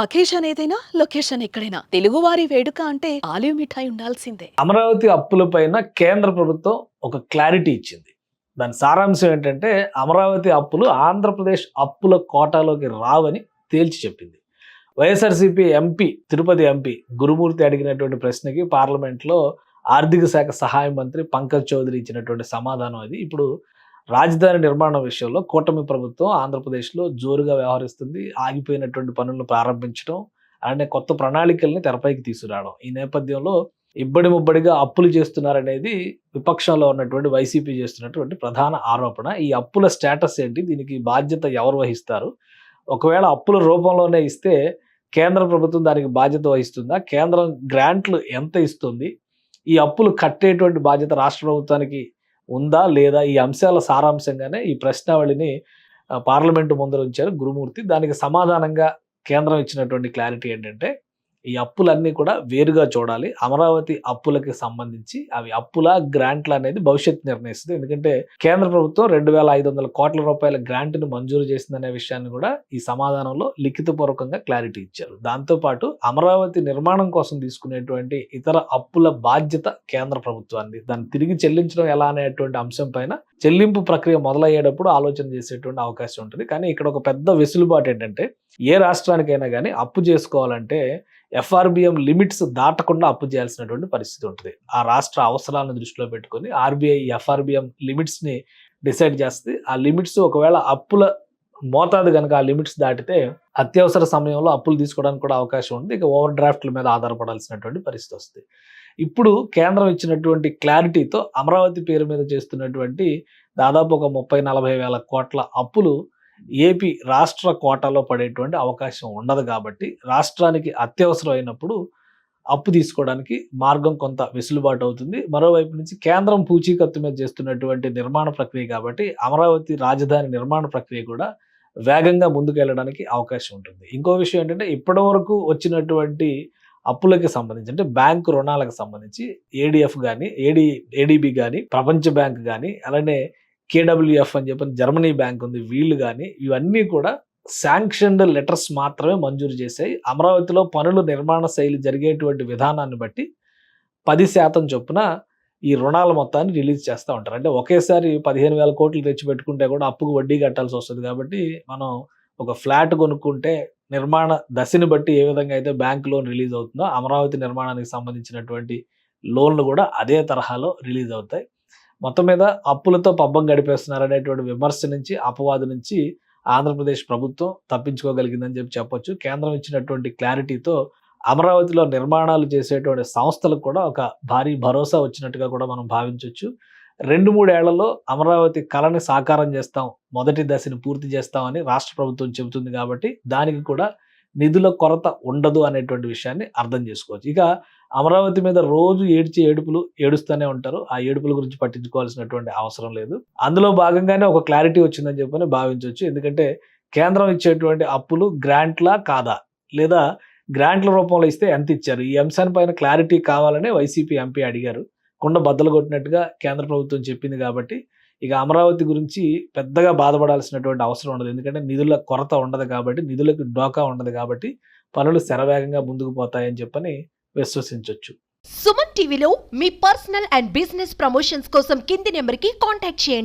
Occasion ఏదైనా location ఎక్కడైనా తెలుగువారి వేడుక అంటే ఆలివ్ మిఠాయి ఉండాల్సిందే. అమరావతి అప్పులపైన కేంద్ర ప్రభుత్వం ఒక క్లారిటీ ఇచ్చింది. దాని సారాంశం ఏంటంటే అమరావతి అప్పులు ఆంధ్రప్రదేశ్ అప్పుల కోటాలోకి రావని తేల్చి చెప్పింది. వైఎస్ఆర్సీపీ ఎంపీ, తిరుపతి ఎంపీ గురుమూర్తి అడిగినటువంటి ప్రశ్నకి పార్లమెంట్లో ఆర్థిక శాఖ సహాయ మంత్రి పంకజ్ చౌదరి ఇచ్చినటువంటి సమాధానం అది. ఇప్పుడు రాజధాని నిర్మాణం విషయంలో కూటమి ప్రభుత్వం ఆంధ్రప్రదేశ్లో జోరుగా వ్యవహరిస్తుంది. ఆగిపోయినటువంటి పనులను ప్రారంభించడం, అలానే కొత్త ప్రణాళికల్ని తెరపైకి తీసుకురావడం. ఈ నేపథ్యంలో ఇబ్బడి ముబ్బడిగా అప్పులు చేస్తున్నారనేది విపక్షంలో ఉన్నటువంటి వైసీపీ చేస్తున్నటువంటి ప్రధాన ఆరోపణ. ఈ అప్పుల స్టేటస్ ఏంటి? దీనికి బాధ్యత ఎవరు వహిస్తారు? ఒకవేళ అప్పుల రూపంలోనే ఇస్తే కేంద్ర ప్రభుత్వం దానికి బాధ్యత వహిస్తుందా? కేంద్రం గ్రాంట్లు ఎంత ఇస్తుంది? ఈ అప్పులు కట్టేటువంటి బాధ్యత రాష్ట్ర ప్రభుత్వానికి ఉందా లేదా? ఈ అంశాల సారాంశంగానే ఈ ప్రశ్నావళిని పార్లమెంటు ముందర ఉంచారు గురుమూర్తి. దానికి సమాధానంగా కేంద్రం ఇచ్చినటువంటి క్లారిటీ ఏంటంటే, ఈ అప్పులన్నీ కూడా వేరుగా చూడాలి. అమరావతి అప్పులకి సంబంధించి అవి అప్పుల గ్రాంట్ల అనేది భవిష్యత్తు నిర్ణయిస్తుంది. ఎందుకంటే కేంద్ర ప్రభుత్వం 2,500 కోట్ల రూపాయల గ్రాంట్ను మంజూరు చేసిందనే విషయాన్ని కూడా ఈ సమాధానంలో లిఖితపూర్వకంగా క్లారిటీ ఇచ్చారు. దాంతోపాటు అమరావతి నిర్మాణం కోసం తీసుకునేటువంటి ఇతర అప్పుల బాధ్యత కేంద్ర ప్రభుత్వాన్ని, దాన్ని తిరిగి చెల్లించడం ఎలా అనేటువంటి అంశం పైన చెల్లింపు ప్రక్రియ మొదలయ్యేటప్పుడు ఆలోచన చేసేటువంటి అవకాశం ఉంటుంది. కానీ ఇక్కడ ఒక పెద్ద వెసులుబాటు ఏంటంటే, ఏ రాష్ట్రానికైనా కానీ అప్పు చేసుకోవాలంటే ఎఫ్ఆర్బిఎం లిమిట్స్ దాటకుండా అప్పు చేయాల్సినటువంటి పరిస్థితి ఉంటుంది. ఆ రాష్ట్ర అవసరాలను దృష్టిలో పెట్టుకొని ఆర్బీఐ ఎఫ్ఆర్బిఎం లిమిట్స్ని డిసైడ్ చేస్తుంది. ఆ లిమిట్స్ ఒకవేళ అప్పుల మోతాదు కనుక ఆ లిమిట్స్ దాటితే అత్యవసర సమయంలో అప్పులు తీసుకోవడానికి కూడా అవకాశం ఉంది. ఇక ఓవర్ డ్రాఫ్ట్ల మీద ఆధారపడాల్సినటువంటి పరిస్థితి వస్తుంది. ఇప్పుడు కేంద్రం ఇచ్చినటువంటి క్లారిటీతో అమరావతి పేరు మీద చేస్తున్నటువంటి దాదాపు ఒక 30-40 వేల కోట్ల అప్పులు ఏపీ రాష్ట్ర కోటాలో పడేటువంటి అవకాశం ఉండదు. కాబట్టి రాష్ట్రానికి అత్యవసరం అయినప్పుడు అప్పు తీసుకోవడానికి మార్గం కొంత వెసులుబాటు అవుతుంది. మరోవైపు నుంచి కేంద్రం పూచీకత్తు మీద చేస్తున్నటువంటి నిర్మాణ ప్రక్రియ కాబట్టి అమరావతి రాజధాని నిర్మాణ ప్రక్రియ కూడా వేగంగా ముందుకెళ్ళడానికి అవకాశం ఉంటుంది. ఇంకో విషయం ఏంటంటే, ఇప్పటివరకు వచ్చినటువంటి అప్పులకి సంబంధించి అంటే బ్యాంకు రుణాలకు సంబంధించి ఏడిఎఫ్ కానీ ఏడిబి కానీ ప్రపంచ బ్యాంక్ కానీ అలానే కేడబ్ల్యూఎఫ్ అని చెప్పని జర్మనీ బ్యాంక్ ఉంది, వీళ్ళు కానీ ఇవన్నీ కూడా శాంక్షన్డ్ లెటర్స్ మాత్రమే మంజూరు చేశాయి. అమరావతిలో పనులు నిర్మాణ శైలి జరిగేటువంటి విధానాన్ని బట్టి 10% చొప్పున ఈ రుణాల మొత్తాన్ని రిలీజ్ చేస్తూ ఉంటారు. అంటే ఒకేసారి 15,000 కోట్లు తెచ్చిపెట్టుకుంటే కూడా అప్పుకు వడ్డీ కట్టాల్సి వస్తుంది. కాబట్టి మనం ఒక ఫ్లాట్ కొనుక్కుంటే నిర్మాణ దశని బట్టి ఏ విధంగా అయితే బ్యాంక్ లోన్ రిలీజ్ అవుతుందో అమరావతి నిర్మాణానికి సంబంధించినటువంటి లోన్లు కూడా అదే తరహాలో రిలీజ్ అవుతాయి. మొత్తం మీద అప్పులతో పబ్బం గడిపేస్తున్నారు అనేటువంటి విమర్శ నుంచి, అపవాదు నుంచి ఆంధ్రప్రదేశ్ ప్రభుత్వం తప్పించుకోగలిగిందని చెప్పొచ్చు. కేంద్రం ఇచ్చినటువంటి క్లారిటీతో అమరావతిలో నిర్మాణాలు చేసేటువంటి సంస్థలకు కూడా ఒక భారీ భరోసా వచ్చినట్టుగా కూడా మనం భావించవచ్చు. 2-3 ఏళ్లలో అమరావతి కళని సాకారం చేస్తాం, మొదటి దశని పూర్తి చేస్తామని రాష్ట్ర ప్రభుత్వం చెబుతుంది. కాబట్టి దానికి కూడా నిధుల కొరత ఉండదు అనేటువంటి విషయాన్ని అర్థం చేసుకోవచ్చు. ఇక అమరావతి మీద రోజు ఏడుపులు ఏడుస్తూనే ఉంటారు. ఆ ఏడుపుల గురించి పట్టించుకోవాల్సినటువంటి అవసరం లేదు. అందులో భాగంగానే ఒక క్లారిటీ వచ్చిందని చెప్పని భావించవచ్చు. ఎందుకంటే కేంద్రం ఇచ్చేటువంటి అప్పులు గ్రాంట్లా కాదా, లేదా గ్రాంట్ల రూపంలో ఇస్తే ఎంత ఇచ్చారు, ఈ అంశాన్ని క్లారిటీ కావాలనే వైసీపీ ఎంపీ అడిగారు. కుండ బద్దలు కొట్టినట్టుగా కేంద్ర ప్రభుత్వం చెప్పింది. కాబట్టి ఇక అమరావతి గురించి పెద్దగా బాధపడాల్సినటువంటి అవసరం ఉండదు. ఎందుకంటే నిధుల కొరత ఉండదు కాబట్టి, నిధులకు డోకా ఉండదు కాబట్టి పనులు శరవేగంగా ముందుకు పోతాయని చెప్పని విశ్వసించవచ్చు. సుమన్ టీవీలో మీ పర్సనల్ అండ్ బిజినెస్ ప్రమోషన్స్ కోసం కింది నెంబర్కి కాంటాక్ట్ చేయండి.